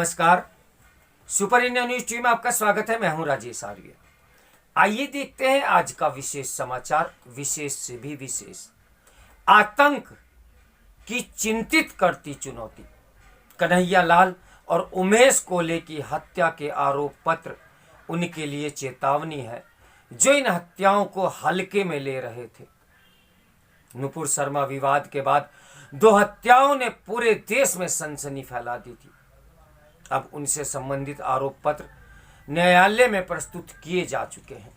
नमस्कार। Super India news TV में आपका स्वागत है। मैं हूं राजेश आर्य। आइए देखते हैं आज का विशेष समाचार। विशेष से भी विशेष, आतंक की चिंतित करती चुनौती। कन्हैया लाल और उमेश कोले की हत्या के आरोप पत्र उनके लिए चेतावनी है, जो इन हत्याओं को हल्के में ले रहे थे। नुपुर शर्मा विवाद के बाद दो हत्याओं ने पूरे देश में सनसनी फैला दी थी। अब उनसे संबंधित आरोप पत्र न्यायालय में प्रस्तुत किए जा चुके हैं।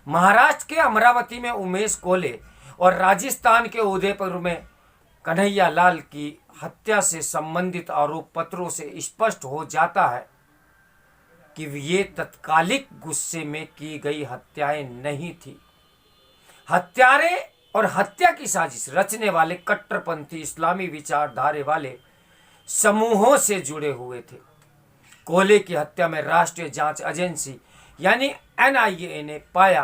महाराष्ट्र के अमरावती में उमेश कोले और राजस्थान के उदयपुर में कन्हैया लाल की हत्या से संबंधित आरोप पत्रों से स्पष्ट हो जाता है कि ये तत्कालिक गुस्से में की गई हत्याएं नहीं थी। हत्यारे और हत्या की साजिश रचने वाले कट्टरपंथी इस्लामी विचारधारे वाले समूहों से जुड़े हुए थे। कोले की हत्या में राष्ट्रीय जांच एजेंसी यानी एनआईए ने पाया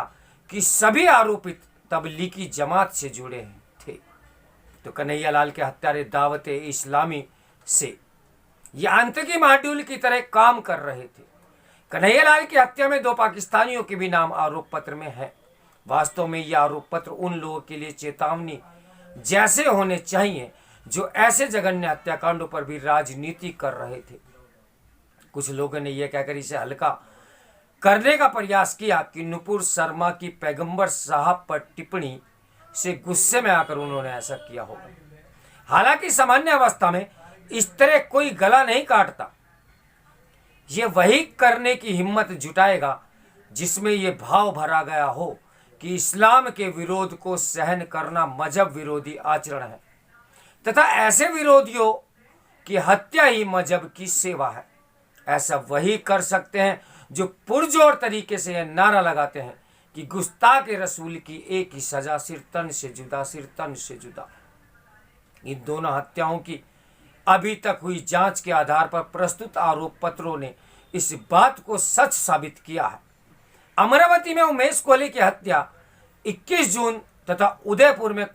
कि सभी आरोपित तबलीगी जमात से जुड़े थे। तो कन्हैया लाल के हत्यारे दावते इस्लामी से ये आतंकी मॉड्यूल की तरह काम कर रहे थे। कन्हैया लाल की हत्या में दो पाकिस्तानियों के भी नाम आरोप पत्र में है। वास्तव में ये आरोप पत्र उन लोगों के लिए चेतावनी जैसे होने चाहिए जो ऐसे जघन्य हत्याकांडों पर भी राजनीति कर रहे थे। कुछ लोगों ने यह कहकर इसे हल्का करने का प्रयास किया कि नुपुर शर्मा की पैगंबर साहब पर टिप्पणी से गुस्से में आकर उन्होंने ऐसा किया होगा। हालांकि सामान्य अवस्था में इस तरह कोई गला नहीं काटता। ये वही करने की हिम्मत जुटाएगा जिसमें यह भाव भरा गया हो कि इस्लाम के विरोध को सहन करना मजहब विरोधी आचरण है तथा ऐसे विरोधियों की हत्या ही मजहब की सेवा है। ऐसा वही कर सकते हैं जो पुरजोर तरीके से यह नारा लगाते हैं कि गुस्ताख रसूल की एक ही सजा, सिर तन से जुदा, सिर तन से जुदा। इन दोनों हत्याओं की अभी तक हुई जांच के आधार पर प्रस्तुत आरोप पत्रों ने इस बात को सच साबित किया है। अमरावती में उमेश कोले की हत्या 21 जून तथा उदयपुर में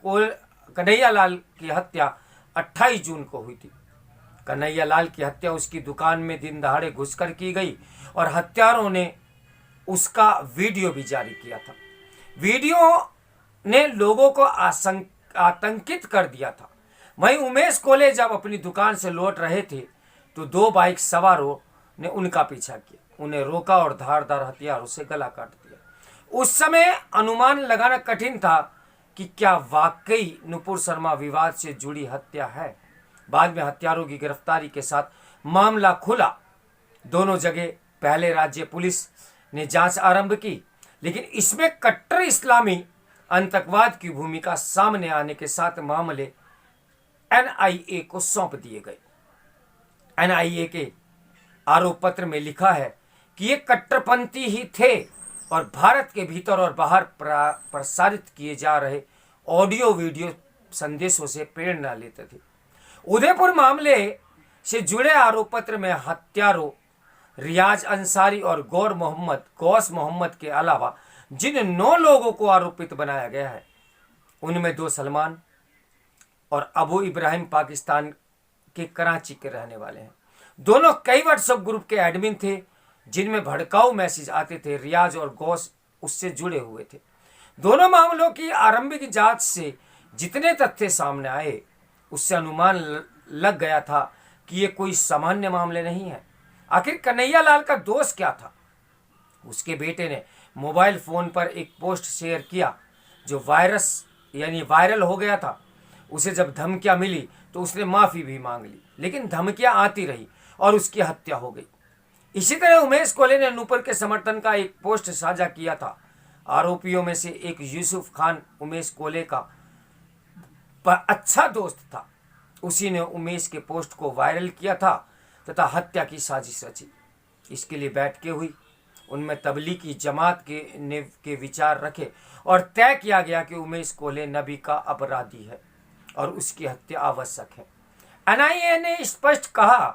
कन्हैया लाल की हत्या 28 जून को हुई थी। कन्हैया लाल की हत्या उसकी दुकान में दिन दहाड़े घुसकर की गई और हत्यारों ने उसका वीडियो भी जारी किया था। वीडियो ने लोगों को आतंकित कर दिया था। वहीं उमेश कोले जब अपनी दुकान से लौट रहे थे तो दो बाइक सवारों ने उनका पीछा किया, उन्हें रोका और धारदार हथियारों से गला काट दिया। उस समय अनुमान लगाना कठिन था कि क्या वाकई नुपुर शर्मा विवाद से जुड़ी हत्या है। बाद में हत्यारों की गिरफ्तारी के साथ मामला खुला। दोनों जगह पहले राज्य पुलिस ने जांच आरंभ की, लेकिन इसमें कट्टर इस्लामी आतंकवाद की भूमिका सामने आने के साथ मामले एनआईए को सौंप दिए गए। एनआईए के आरोप पत्र में लिखा है कि ये कट्टरपंथी ही थे और भारत के भीतर और बाहर प्रसारित किए जा रहे ऑडियो वीडियो संदेशों से प्रेरणा लेते थे। उदयपुर मामले से जुड़े आरोप पत्र में हत्यारों रियाज अंसारी और गौस मोहम्मद के अलावा जिन 9 लोगों को आरोपित बनाया गया है उनमें 2 सलमान और अबू इब्राहिम पाकिस्तान के कराची के रहने वाले हैं। दोनों कई व्हाट्सएप ग्रुप के एडमिन थे जिनमें भड़काऊ मैसेज आते थे। रियाज और गौस उससे जुड़े हुए थे। दोनों मामलों की आरंभिक जांच से जितने तथ्य सामने आए उससे अनुमान लग गया था कि ये कोई सामान्य मामले नहीं है। आखिर कन्हैया लाल का दोष क्या था? उसके बेटे ने मोबाइल फोन पर एक पोस्ट शेयर किया जो वायरल हो गया था। उसे जब धमकियां मिली तो उसने माफी भी मांग ली, लेकिन धमकियां आती रही और उसकी हत्या हो गई। इसी तरह उमेश कोले ने नुपुर के समर्थन का एक पोस्ट साझा किया था। आरोपियों में से एक यूसुफ खान उमेश कोले का अच्छा दोस्त था। उसी ने उमेश के पोस्ट को वायरल किया था तथा हत्या की साजिश रची। इसके लिए बैठकें हुई, उनमें तबलीगी जमात के विचार रखे और तय किया गया कि उमेश कोले नबी का अपराधी है और उसकी हत्या आवश्यक है। एनआईए ने स्पष्ट कहा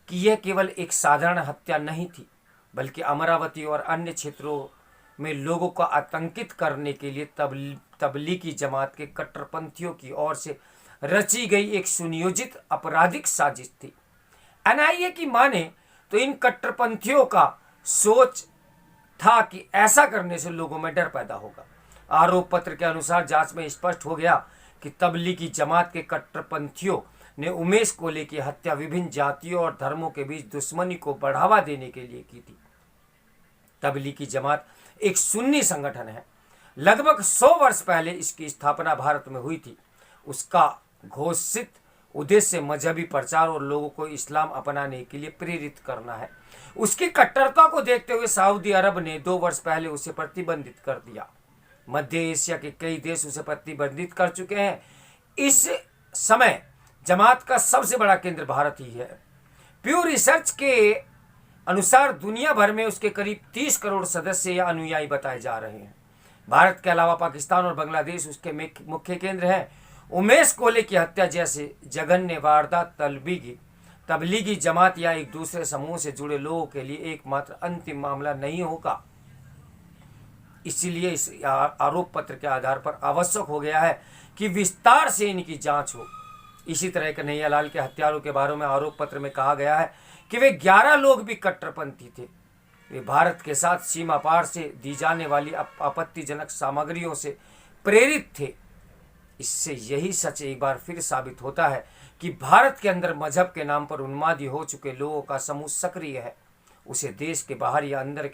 कि यह केवल एक साधारण हत्या नहीं थी, बल्कि अमरावती और अन्य क्षेत्रों में लोगों को आतंकित करने के लिए तबलीगी जमात के कट्टरपंथियों की ओर से रची गई एक सुनियोजित आपराधिक साजिश थी। एनआईए की माने तो इन कट्टरपंथियों का सोच था कि ऐसा करने से लोगों में डर पैदा होगा। आरोप पत्र के अनुसार जांच में स्पष्ट हो गया कि तबलीगी जमात के कट्टरपंथियों ने उमेश कोले की हत्या विभिन्न जातियों और धर्मों के बीच दुश्मनी को बढ़ावा देने के लिए की थी। तबलीगी जमात एक सुन्नी संगठन है। लगभग 100 वर्ष पहले इसकी स्थापना भारत में हुई थी। उसका घोषित उद्देश्य मजहबी प्रचार और लोगों को इस्लाम अपनाने के लिए प्रेरित करना है। उसकी कट्टरता को देखते हुए सऊदी अरब ने 2 वर्ष पहले उसे प्रतिबंधित कर दिया। मध्य एशिया के कई देश उसे प्रतिबंधित कर चुके हैं। इस समय जमात का सबसे बड़ा केंद्र भारत ही है। प्यू रिसर्च के अनुसार दुनिया भर में उसके करीब 30 करोड़ सदस्य या अनुयायी बताए जा रहे हैं। भारत के अलावा पाकिस्तान और बांग्लादेश उसके मुख्य केंद्र हैं। उमेश कोले की हत्या जैसे जघन्य वारदात तबलीगी जमात या एक दूसरे समूह से जुड़े लोगों के लिए एकमात्र अंतिम मामला नहीं होगा। इसीलिए इस आरोप पत्र के आधार पर आवश्यक हो गया है कि विस्तार से इनकी जांच हो। इसी तरह कन्हैयालाल के हत्यारों के बारे में आरोप पत्र में कहा गया है कि वे 11 लोग भी कट्टरपंथी थे। वे भारत के साथ सीमा पार से दी जाने वाली आपत्तिजनक सामग्रियों से प्रेरित थे। इससे यही सच एक बार फिर साबित होता है कि भारत के अंदर मजहब के नाम पर उन्मादी हो चुके लोगों का समूह सक्रिय है। उसे देश के बाहर या अंदर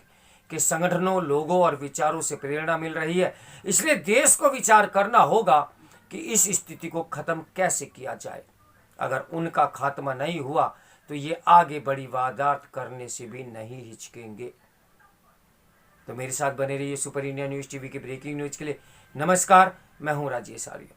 के संगठनों, लोगों और विचारों से प्रेरणा मिल रही है। इसलिए देश को विचार करना होगा कि इस स्थिति को खत्म कैसे किया जाए। अगर उनका खात्मा नहीं हुआ तो ये आगे बड़ी वारदात करने से भी नहीं हिचकेंगे। तो मेरे साथ बने रहिए सुपर इंडिया न्यूज़ टीवी के ब्रेकिंग न्यूज़ के लिए। नमस्कार, मैं हूं राजेश आर्य।